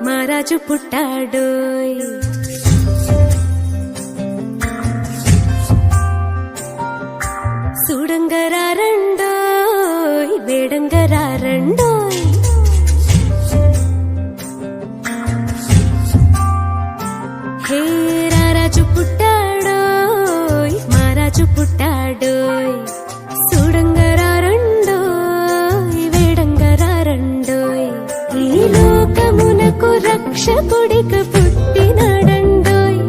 మా రాజు పుట్టాడోయ్. చూడంగరా రండోయ్ వేడంగరా రండోయ్. హే రాజు పుట్టాడోయ్ మా రాజు పుట్టాడోయ్. చూడంగరా రండోయ్ వేడంగరా రండోయ్. ఈ లోకమునకు రక్షకుడికి పుట్టినాడండోయ్.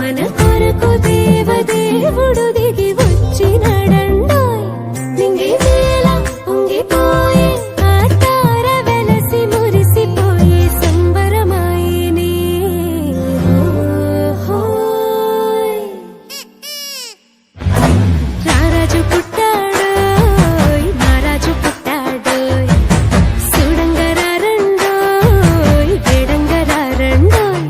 మన కొరకు దేవదేవుడు దిగి వచ్చినాడండోయ్. నింగి నేల పొంగిపోయే ఆ తార వెలసి మురిసిపోయే సంబరమాయనే. ఓహోయ్ రారాజు పుట్టాడోయ్ మా రాజు పుట్టాడోయ్. చూడంగరా రండోయ్ వేడంగరా రండోయ్.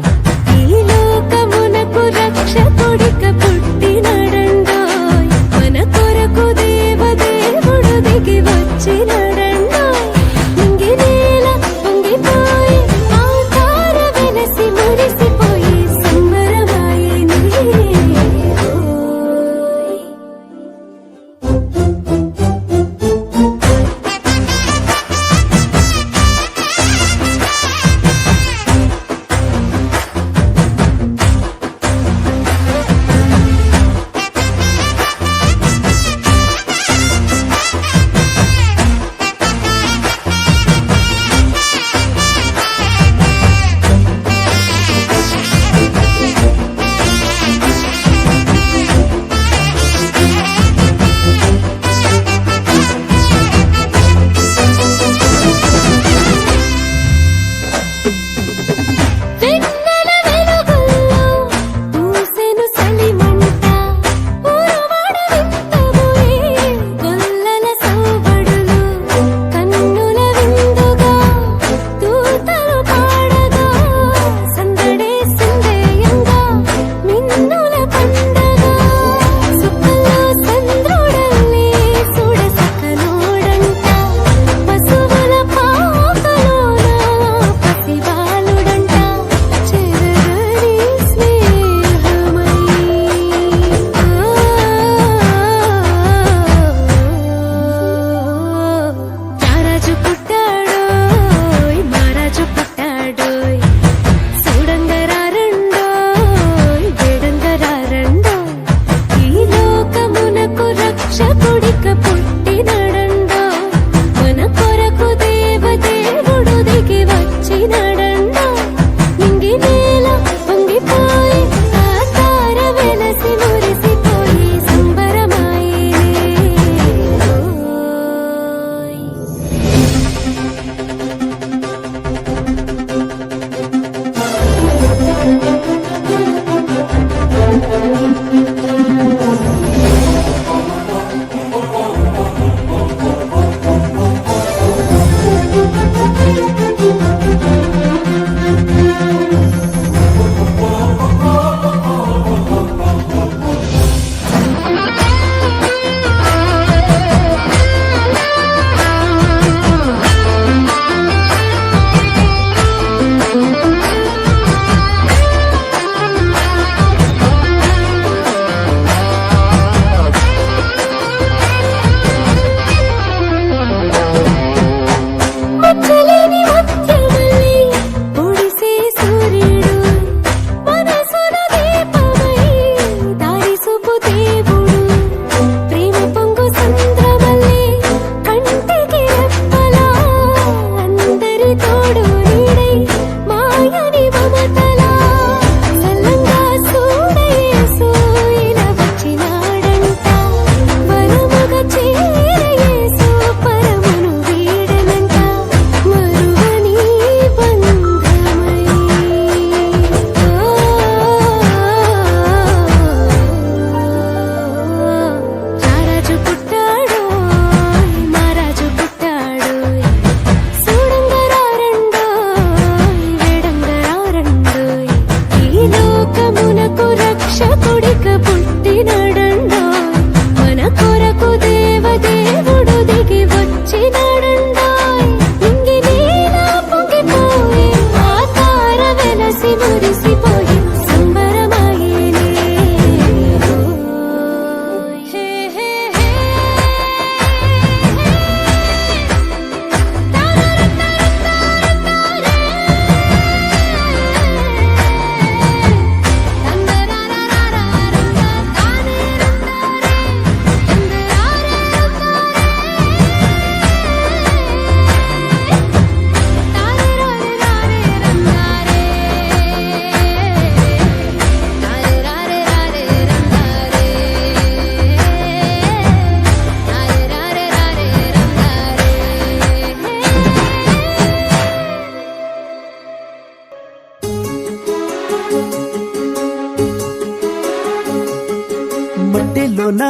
మట్టిలోన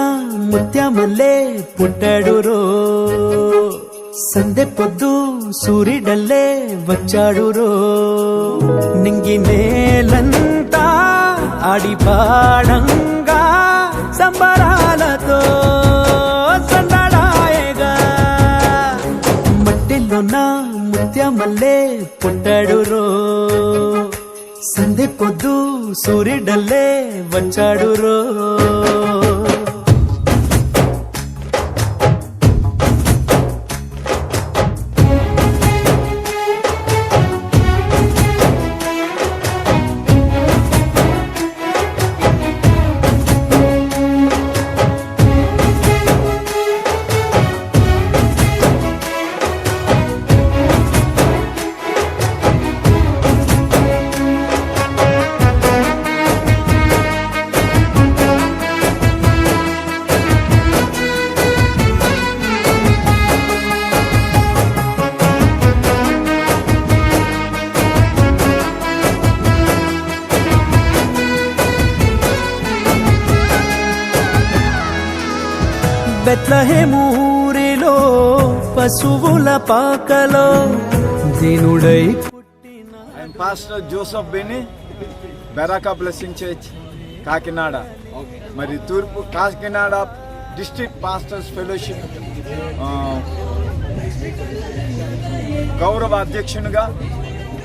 ముత్యమల్లే పుట్టాడు రో, సందె పొద్దు సూర్యుడల్లే వచ్చాడు రో. నింగి నేలంతా ఆడి పాడంగా సంబరాలతో సందడాయగా. మట్టిలోన ముత్యమల్లే పుట్టాడు రో, సందె పొద్దు సూర్యుడల్లే వచ్చాడు రో. బెత్లెహేమూరిలో పశువుల పాకలో దీనుడై పుట్టిన. I'm Pastor Joseph Beni, Baraka Blessing Church, Kakinada. మరి తూర్పు కాకినాడ డిస్ట్రిక్ట్ పాస్టర్స్ ఫెలోషిప్ గౌరవ అధ్యక్షునిగా,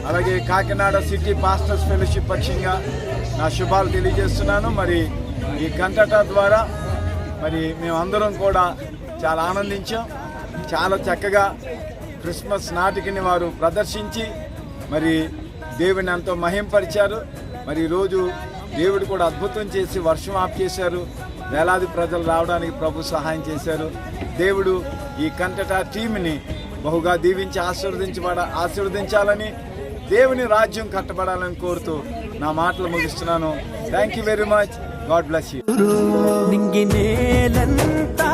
అలాగే కాకినాడ సిటీ పాస్టర్స్ ఫెలోషిప్ పక్షంగా నా శుభాలు తెలియజేస్తున్నాను. మరి ఈ కంటట ద్వారా మరి మేమందరం కూడా చాలా ఆనందించాం. చాలా చక్కగా క్రిస్మస్ నాటికని వారు ప్రదర్శించి మరి దేవుని ఎంతో మహింపరిచారు. మరి ఈరోజు దేవుడు కూడా అద్భుతం చేసి వర్షం ఆఫ్ చేశారు. వేలాది ప్రజలు రావడానికి ప్రభు సహాయం చేశారు. దేవుడు ఈ కంటట టీంని బహుగా దీవించి ఆశీర్వదించాలని, దేవుని రాజ్యం కట్టబడాలని కోరుతూ నా మాటలు ముగిస్తున్నాను. Thank you very much. God bless you. నింగి నేలంతా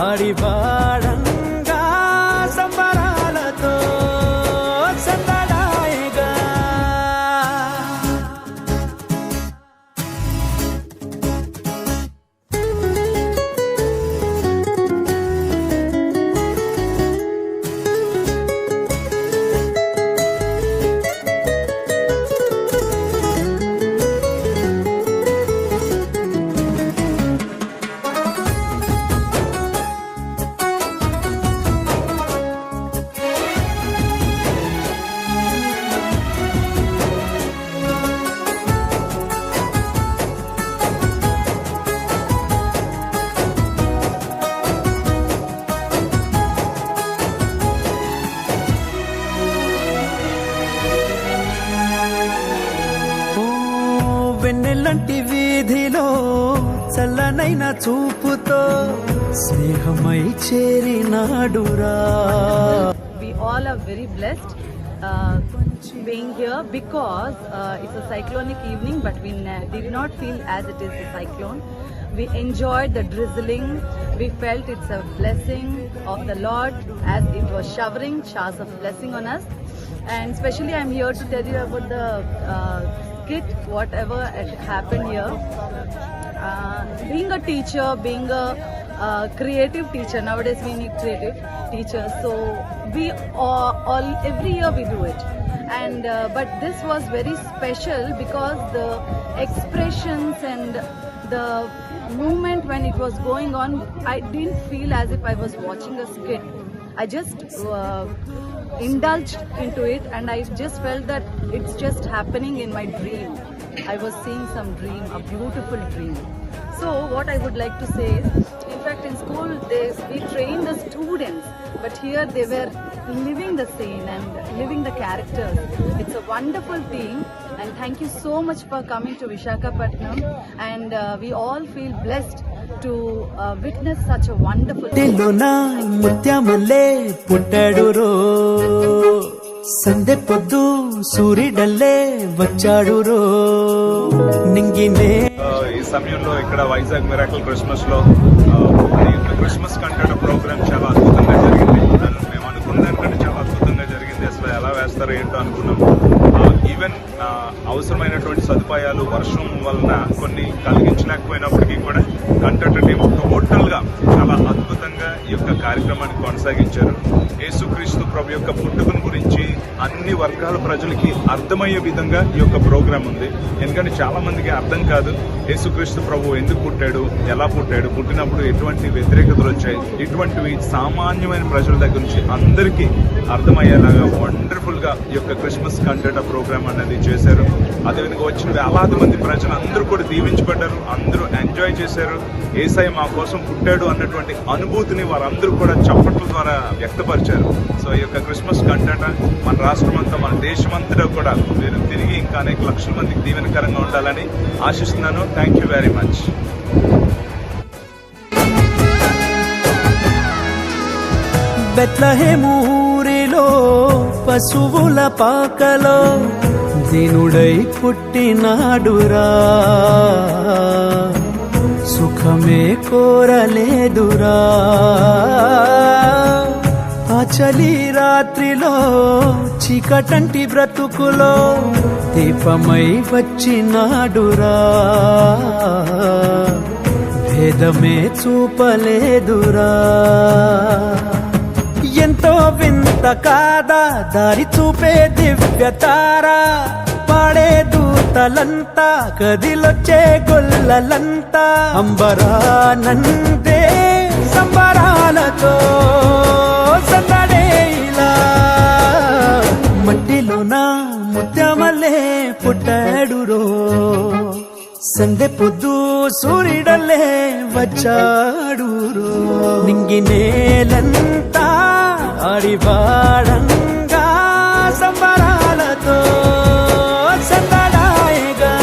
ఆడి పాడంగా సంబరాలతో సందడాయగా. వెన్నెల్లంటి వీధిలో చల్లనైన చూపుతో స్నేహమై చేరినాడురా. We all are very blessed being here because it's a cyclonic evening, but we did not feel as it is a cyclone. We enjoyed the drizzling. We felt it's a blessing of the Lord as it was showering showers of blessing on us. And especially I'm here to tell you about the skit, whatever had happened here. Being a teacher, being a creative teacher, nowadays we need creative teachers, so we all every year we do it. And but this was very special because the expressions and the movement when it was going on, I didn't feel as if I was watching a skit. I just indulged into it, and I just felt that it's just happening in my dream. I was seeing some dream, a beautiful dream. So what I would like to say is, in fact in school we train the students, but here they were living the scene and living the characters. It's a wonderful thing, and thank you so much for coming to Visakhapatnam, and we all feel blessed to witness such a wonderful thing. ముత్యమల్లే పుట్టాడు రో, సందె పొద్దు సూర్యుడల్లే వచ్చాడు రో. నింగినే ఈ సమయంలో ఇక్కడ Vizag miracle Christmas లో క్రిస్మస్ కంటెంట్ ప్రోగ్రామ్ చాలా అద్భుతంగా జరిగింది. మేము అనుకున్న దానికంటే చాలా అద్భుతంగా జరిగింది. అసలు ఎలా చేస్తారో ఏంటో అనుకున్నాం. ఈవెన్ అవసరమైనటువంటి సదుపాయాలు వర్షం వలన కొన్ని కలిగించలేకపోయినప్పటికీ కూడా కంటెంట్ టీం టోటల్గా చాలా అద్భుతంగా ఈ యొక్క కార్యక్రమాన్ని కొనసాగించారు. యేసుక్రీస్తు ప్రభు యొక్క పుట్టుకను గురించి అన్ని వర్గాల ప్రజలకి అర్థమయ్యే విధంగా ఈ యొక్క ప్రోగ్రామ్ ఉంది. ఎందుకంటే చాలా మందికి అర్థం కాదు యేసుక్రీస్తు ప్రభు ఎందుకు పుట్టాడు, ఎలా పుట్టాడు, పుట్టినప్పుడు ఎటువంటి వ్యతిరేకతలు వచ్చాయి, ఇటువంటివి సామాన్యమైన ప్రజల దగ్గర నుంచి అందరికీ అర్థమయ్యేలాగా వండర్ఫుల్ గా ఈ యొక్క క్రిస్మస్ కంటెంట్ ప్రోగ్రామ్ అనేది చేశారు. అదేవిధంగా వచ్చిన వేలాది మంది ప్రజలు అందరూ కూడా దీవించబడ్డారు, అందరూ ఎంజాయ్ చేశారు. యేసయ్య మా కోసం పుట్టాడు అన్నటువంటి అనుభూతిని వారందరూ కూడా చప్పట్ల ద్వారా వ్యక్తపరిచారు. సో ఈ యొక్క క్రిస్మస్ కంటెంట్ మన రాష్ట్రం అంతా, మన దేశం అంతటా కూడా మీరు తిరిగి ఇంకా అనేక లక్షల మందికి దీవెనకరంగా ఉండాలని ఆశిస్తున్నాను. Thank you very much. Bethlehem ఊరిలో పశువుల పాకలో దీనుడై పుట్టినాడురా, సుఖమే కోరలేదురా. ఆ చలి రాత్రిలో చీకటంటి బ్రతుకులో దీపమై వచ్చినాడురా, భేదమే చూపలేదురా. ఎంతో వింత కాదా దారి చూపే దివ్యతారా, పాడే దూతలంతా కదిలొచ్చే గొల్లలంతా అంబరానందే సంబరాలతో సందడేలా. మట్టిలోన ముత్యమల్లే పుట్టాడురో, సందె పొద్దు సూర్యుడల్లే వచ్చాడురో. నింగి నేలంతా ఆడివాడంగా సంబరాలతో సందడాయగా.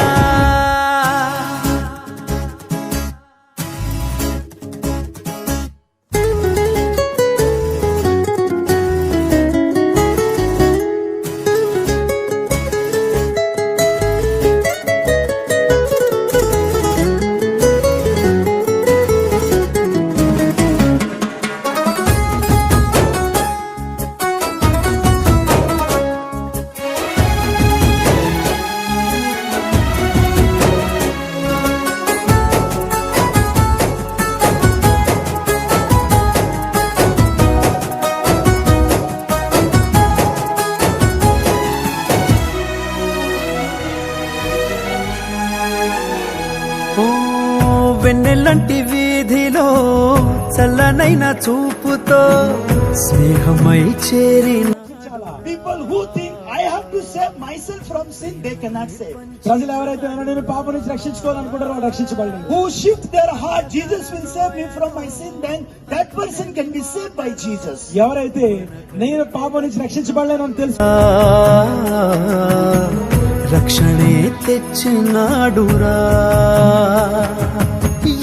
వెన్నెల్లంటి వీధిలో చల్లనైన చూపుతో స్నేహమై చేరిన People who think I have to save myself from sin, they cannot save. ప్రజలు ఎవరైతే నేను పాపం నుంచి రక్షించుకోవాలనుకుంటారో వాళ్ళు రక్షించబడలేదు. Who shift their heart, Jesus will save me from my sin, then that person can be saved by Jesus. ఎవరైతే నేను పాపం నుంచి రక్షించబడలేనని తెలుసు, రక్షణే తెచ్చినాడురా.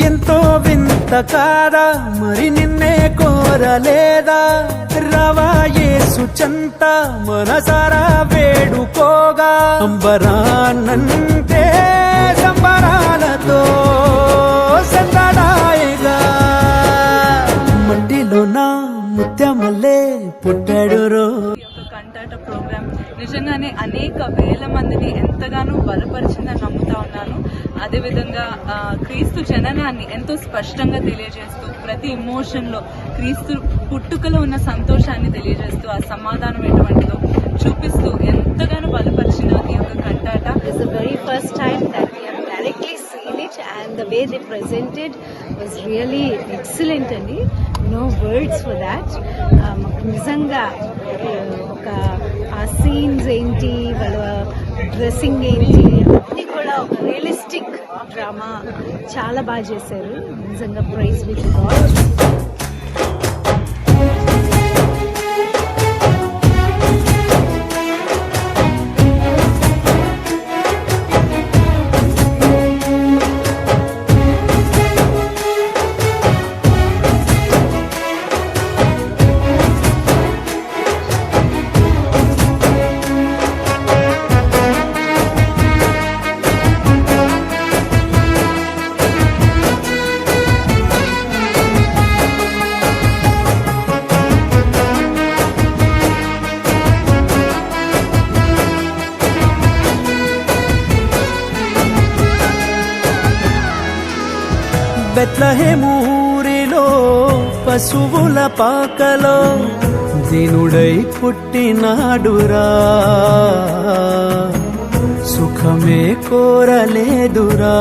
ఎంతో వింత కాదా మరి నిన్నే కోరలేదా, రవా యేసు చెంత మనసారా వేడుకోగా అంబరానంటే సంబరాలతో సందడాయగా. మట్టిలో నా ముత్యమల్లే పుట్టాడురో. కంటెంట్ ప్రోగ్రామ్ నిజంగానే అనేక వేల మందిని ఎంతగానో బలపరిచిందని నమ్ముతా ఉన్నాను. అదేవిధంగా క్రీస్తు జననాన్ని ఎంతో స్పష్టంగా తెలియజేస్తూ, ప్రతి ఇమోషన్లో క్రీస్తు పుట్టుకలో ఉన్న సంతోషాన్ని తెలియజేస్తూ, ఆ సమాధానం ఎటువంటిదో చూపిస్తూ ఎంతగానో బలపరిచిన ఈ యొక్క కంటాట. It's the very first time that we have directly seen it, and the way they presented was really excellent అండి. No words for that. నిజంగా ఒక ఆ సీన్స్ ఏంటి, వాళ్ళ డ్రెస్సింగ్ ఏంటి, అన్నీ కూడా ఒక రియలిస్టిక్ డ్రామా చాలా బాగా చేశారు. నిజంగా ప్రైజ్ విత్ గాడ్. బెత్లహేమూరిలో పశువుల పాకలో దీనుడై పుట్టినాడురా, సుఖమే కోరలేదురా.